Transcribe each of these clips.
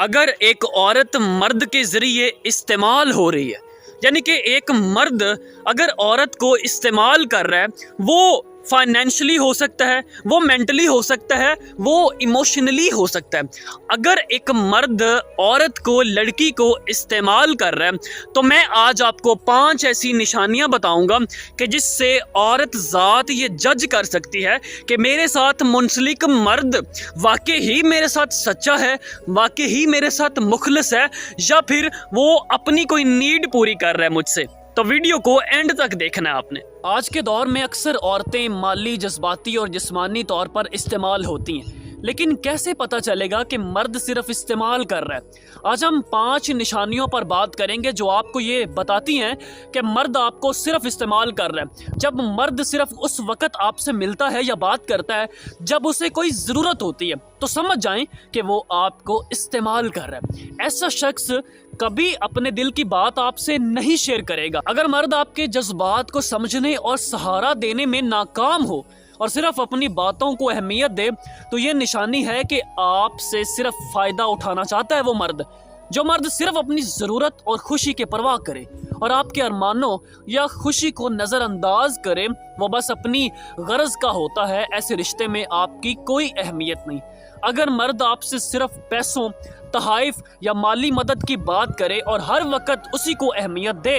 اگر ایک عورت مرد کے ذریعے استعمال ہو رہی ہے، یعنی کہ ایک مرد اگر عورت کو استعمال کر رہا ہے، وہ فائنینشلی ہو سکتا ہے، وہ مینٹلی ہو سکتا ہے، وہ ایموشنلی ہو سکتا ہے۔ اگر ایک مرد عورت کو، لڑکی کو استعمال کر رہا ہے تو میں آج آپ کو 5 ایسی نشانیاں بتاؤں گا کہ جس سے عورت ذات یہ جج کر سکتی ہے کہ میرے ساتھ منسلک مرد واقعی ہی میرے ساتھ سچا ہے، واقعی ہی میرے ساتھ مخلص ہے، یا پھر وہ اپنی کوئی نیڈ پوری کر رہا ہے مجھ سے۔ تو ویڈیو کو اینڈ تک دیکھنا ہے آپ نے۔ آج کے دور میں اکثر عورتیں مالی، جذباتی اور جسمانی طور پر استعمال ہوتی ہیں، لیکن کیسے پتہ چلے گا کہ مرد صرف استعمال کر رہا ہے؟ آج ہم 5 نشانیوں پر بات کریں گے جو آپ کو یہ بتاتی ہیں کہ مرد آپ کو صرف استعمال کر رہا ہے۔ جب مرد صرف اس وقت آپ سے ملتا ہے یا بات کرتا ہے جب اسے کوئی ضرورت ہوتی ہے، تو سمجھ جائیں کہ وہ آپ کو استعمال کر رہا ہے۔ ایسا شخص کبھی اپنے دل کی بات آپ سے نہیں شیئر کرے گا۔ اگر مرد آپ کے جذبات کو سمجھنے اور سہارا دینے میں ناکام ہو اور صرف اپنی باتوں کو اہمیت دے، تو یہ نشانی ہے کہ آپ سے صرف فائدہ اٹھانا چاہتا ہے وہ مرد۔ جو مرد صرف اپنی ضرورت اور خوشی کی پرواہ کرے اور آپ کے ارمانوں یا خوشی کو نظر انداز کرے، وہ بس اپنی غرض کا ہوتا ہے۔ ایسے رشتے میں آپ کی کوئی اہمیت نہیں۔ اگر مرد آپ سے صرف پیسوں، تحائف یا مالی مدد کی بات کرے اور ہر وقت اسی کو اہمیت دے،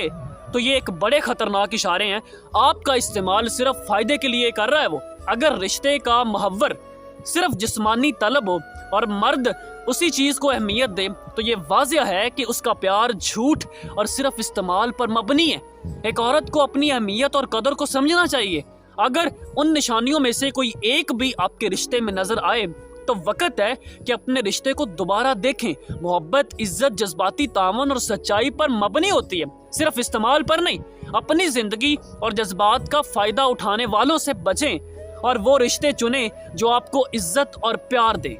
تو یہ ایک بڑے خطرناک اشارے ہیں۔ آپ کا استعمال صرف فائدے کے لیے کر رہا ہے وہ۔ اگر رشتے کا محور صرف جسمانی طلب ہو اور مرد اسی چیز کو اہمیت دے، تو یہ واضح ہے کہ اس کا پیار جھوٹ اور صرف استعمال پر مبنی ہے۔ ایک عورت کو اپنی اہمیت اور قدر کو سمجھنا چاہیے۔ اگر ان نشانیوں میں سے کوئی ایک بھی آپ کے رشتے میں نظر آئے، تو وقت ہے کہ اپنے رشتے کو دوبارہ دیکھیں۔ محبت، عزت، جذباتی تعاون اور سچائی پر مبنی ہوتی ہے، صرف استعمال پر نہیں۔ اپنی زندگی اور جذبات کا فائدہ اٹھانے والوں سے بچیں اور وہ رشتے چنیں جو آپ کو عزت اور پیار دیں۔